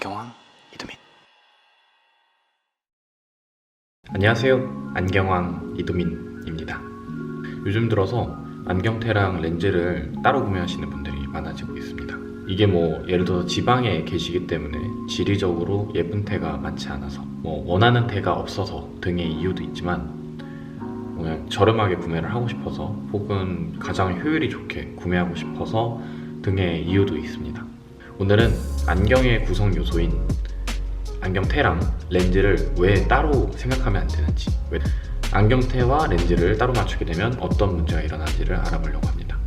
안경왕 이두민. 안녕하세요, 안경왕 이두민입니다. 요즘 들어서 안경테랑 렌즈를 따로 구매하시는 분들이 많아지고 있습니다. 이게 예를 들어서 지방에 계시기 때문에 지리적으로 예쁜 테가 많지 않아서 원하는 테가 없어서 등의 이유도 있지만 그냥 저렴하게 구매를 하고 싶어서 혹은 가장 효율이 좋게 구매하고 싶어서 등의 이유도 있습니다. 오늘은 안경의 구성 요소인 안경테랑 렌즈를 왜 따로 생각하면 안 되는지, 왜 안경테와 렌즈를 따로 맞추게 되면 어떤 문제가 일어나는지를 알아보려고 합니다.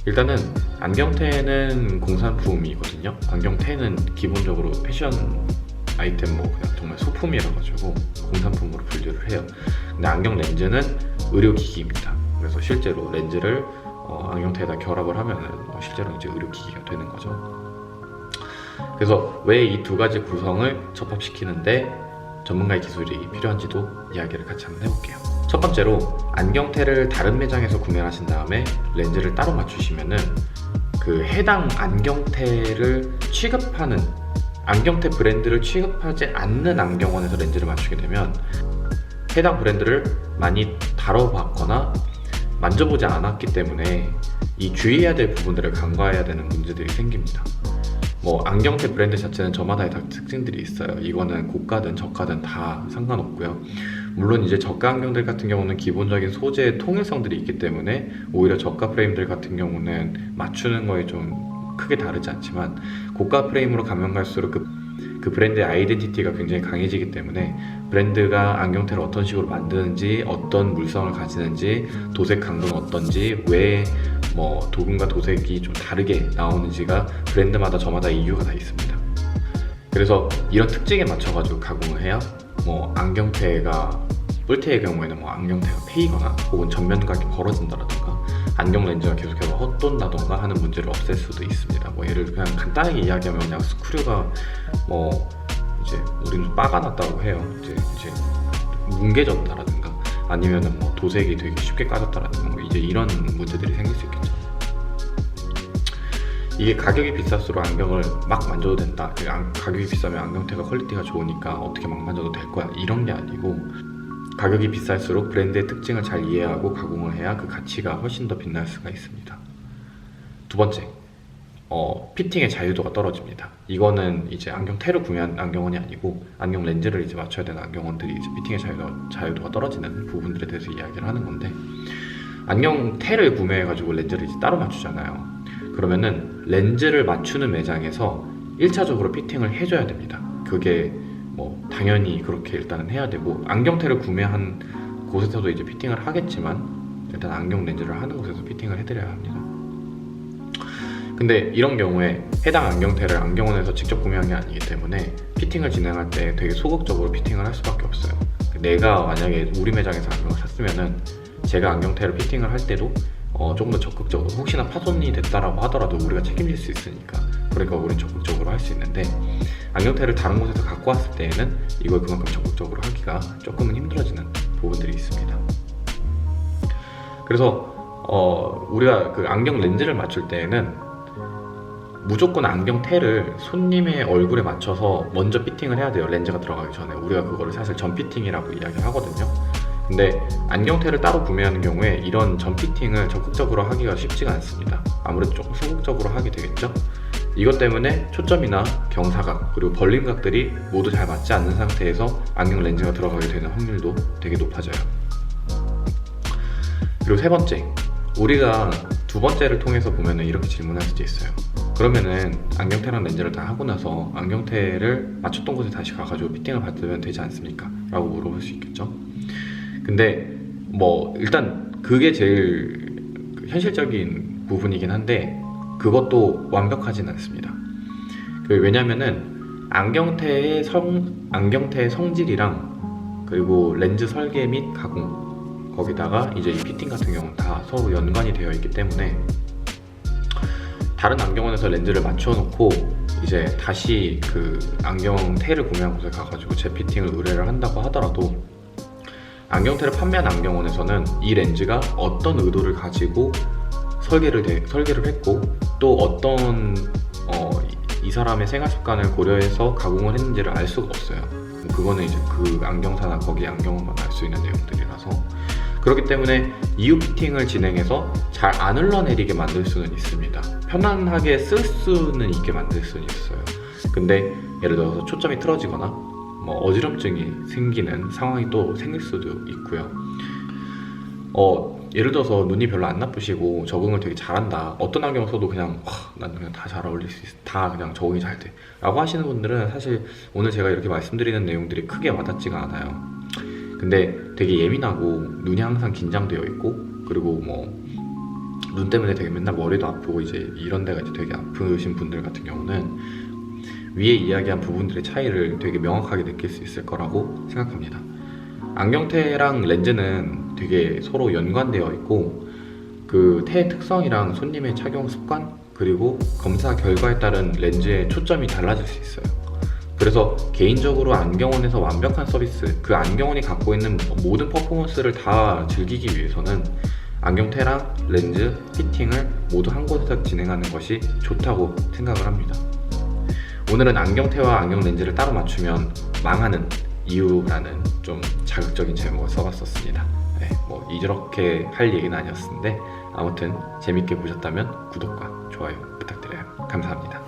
일단은 안경테는 공산품이거든요. 안경테는 기본적으로 패션 아이템 그냥 정말 소품이라 가지고 공산품으로 분류를 해요. 근데 안경 렌즈는 의료기기입니다. 그래서 실제로 렌즈를 안경테에다 결합을 하면은 실제로 이제 의료기기가 되는 거죠. 그래서 왜 이 두 가지 구성을 접합시키는데 전문가의 기술이 필요한지도 이야기를 같이 한번 해볼게요. 첫 번째로 안경테를 다른 매장에서 구매를 하신 다음에 렌즈를 따로 맞추시면은 그 해당 안경테를 취급하는 안경테 브랜드를 취급하지 않는 안경원에서 렌즈를 맞추게 되면 해당 브랜드를 많이 다뤄봤거나 만져보지 않았기 때문에 이 주의해야 될 부분들을 간과해야 되는 문제들이 생깁니다. 안경테 브랜드 자체는 저마다의 다 특징들이 있어요. 이거는 고가든 저가든 다 상관없고요. 물론 이제 저가 안경들 같은 경우는 기본적인 소재의 통일성들이 있기 때문에 오히려 저가 프레임들 같은 경우는 맞추는 거에 좀 크게 다르지 않지만 고가 프레임으로 가면 갈수록 그 브랜드의 아이덴티티가 굉장히 강해지기 때문에 브랜드가 안경테를 어떤 식으로 만드는지, 어떤 물성을 가지는지, 도색 강도는 어떤지, 왜 도금과 도색이 좀 다르게 나오는지가 브랜드마다 저마다 이유가 다 있습니다. 그래서 이런 특징에 맞춰가지고 가공을 해야 안경테가 뿔테의 경우에는 안경테가 패이거나 혹은 전면각이 벌어진다라든가 안경 렌즈가 계속해서 헛돈다던가 하는 문제를 없앨 수도 있습니다. 예를 들어 그냥 간단하게 이야기하면 그냥 스크류가 이제 우리는 빠가 났다고 해요. 이제 뭉개졌다라든가 아니면은 도색이 되게 쉽게 까졌다라든가 이제 이런 문제들이 생길 수 있겠죠. 이게 가격이 비쌀수록 안경을 막 만져도 된다, 가격이 비싸면 안경테가 퀄리티가 좋으니까 어떻게 막 만져도 될 거야, 이런 게 아니고 가격이 비쌀수록 브랜드의 특징을 잘 이해하고 가공을 해야 그 가치가 훨씬 더 빛날 수가 있습니다. 두 번째, 피팅의 자유도가 떨어집니다. 이거는 이제 안경테를 구매한 안경원이 아니고 안경 렌즈를 이제 맞춰야 되는 안경원들이 이제 피팅의 자유도가 떨어지는 부분들에 대해서 이야기를 하는 건데, 안경테를 구매해가지고 렌즈를 이제 따로 맞추잖아요. 그러면은 렌즈를 맞추는 매장에서 1차적으로 피팅을 해줘야 됩니다. 그게 당연히 그렇게 일단은 해야 되고, 안경테를 구매한 곳에서도 이제 피팅을 하겠지만 일단 안경 렌즈를 하는 곳에서 피팅을 해드려야 합니다. 근데 이런 경우에 해당 안경테를 안경원에서 직접 구매한 게 아니기 때문에 피팅을 진행할 때 되게 소극적으로 피팅을 할 수밖에 없어요. 내가 만약에 우리 매장에서 안경을 샀으면은 제가 안경테를 피팅을 할 때도 조금 더 적극적으로, 혹시나 파손이 됐다라고 하더라도 우리가 책임질 수 있으니까, 그러니까 우리는 적극적으로 할 수 있는데 안경테를 다른 곳에서 갖고 왔을 때에는 이걸 그만큼 적극적으로 하기가 조금은 힘들어지는 부분들이 있습니다. 그래서 우리가 그 안경 렌즈를 맞출 때에는 무조건 안경테를 손님의 얼굴에 맞춰서 먼저 피팅을 해야 돼요. 렌즈가 들어가기 전에. 우리가 그거를 사실 전 피팅이라고 이야기를 하거든요. 근데 안경테를 따로 구매하는 경우에 이런 전 피팅을 적극적으로 하기가 쉽지가 않습니다. 아무래도 조금 소극적으로 하게 되겠죠. 이것 때문에 초점이나 경사각 그리고 벌림각들이 모두 잘 맞지 않는 상태에서 안경 렌즈가 들어가게 되는 확률도 되게 높아져요. 그리고 세 번째, 우리가 두 번째를 통해서 보면은 이렇게 질문할 수도 있어요. 그러면은 안경테랑 렌즈를 다 하고 나서 안경테를 맞췄던 곳에 다시 가가지고 피팅을 받으면 되지 않습니까? 라고 물어볼 수 있겠죠. 근데 일단 그게 제일 현실적인 부분이긴 한데 그것도 완벽하진 않습니다. 왜냐면은 안경테의 성질이랑 그리고 렌즈 설계 및 가공, 거기다가 이제 이 피팅 같은 경우는 다 서로 연관이 되어 있기 때문에 다른 안경원에서 렌즈를 맞춰 놓고 이제 다시 그 안경테를 구매한 곳에 가가지고 재피팅을 의뢰를 한다고 하더라도 안경테를 판매한 안경원에서는 이 렌즈가 어떤 의도를 가지고 설계를 했고 또 어떤 이 사람의 생활 습관을 고려해서 가공을 했는지를 알 수가 없어요. 그거는 이제 그 안경사나 거기 안경만 알 수 있는 내용들이라서. 그렇기 때문에 이유 피팅을 진행해서 잘 안 흘러내리게 만들 수는 있습니다. 편안하게 쓸 수는 있게 만들 수는 있어요. 근데 예를 들어서 초점이 틀어지거나 뭐 어지럼증이 생기는 상황이 또 생길 수도 있고요. 예를 들어서 눈이 별로 안 나쁘시고 적응을 되게 잘한다. 어떤 안경 써도 그냥 난 그냥 다 잘 어울릴 수 있어. 다 그냥 적응이 잘 돼. 라고 하시는 분들은 사실 오늘 제가 이렇게 말씀드리는 내용들이 크게 와닿지가 않아요. 근데 되게 예민하고 눈이 항상 긴장되어 있고 그리고 뭐 눈 때문에 되게 맨날 머리도 아프고 이제 이런 데가 이제 되게 아프신 분들 같은 경우는 위에 이야기한 부분들의 차이를 되게 명확하게 느낄 수 있을 거라고 생각합니다. 안경테랑 렌즈는 되게 서로 연관되어 있고 그 테의 특성이랑 손님의 착용 습관 그리고 검사 결과에 따른 렌즈의 초점이 달라질 수 있어요. 그래서 개인적으로 안경원에서 완벽한 서비스, 그 안경원이 갖고 있는 모든 퍼포먼스를 다 즐기기 위해서는 안경테랑 렌즈, 피팅을 모두 한 곳에서 진행하는 것이 좋다고 생각을 합니다. 오늘은 안경테와 안경 렌즈를 따로 맞추면 망하는 이유라는 좀 자극적인 제목을 써봤었습니다. 네, 뭐 이렇게 할 얘기는 아니었는데 아무튼 재밌게 보셨다면 구독과 좋아요 부탁드려요. 감사합니다.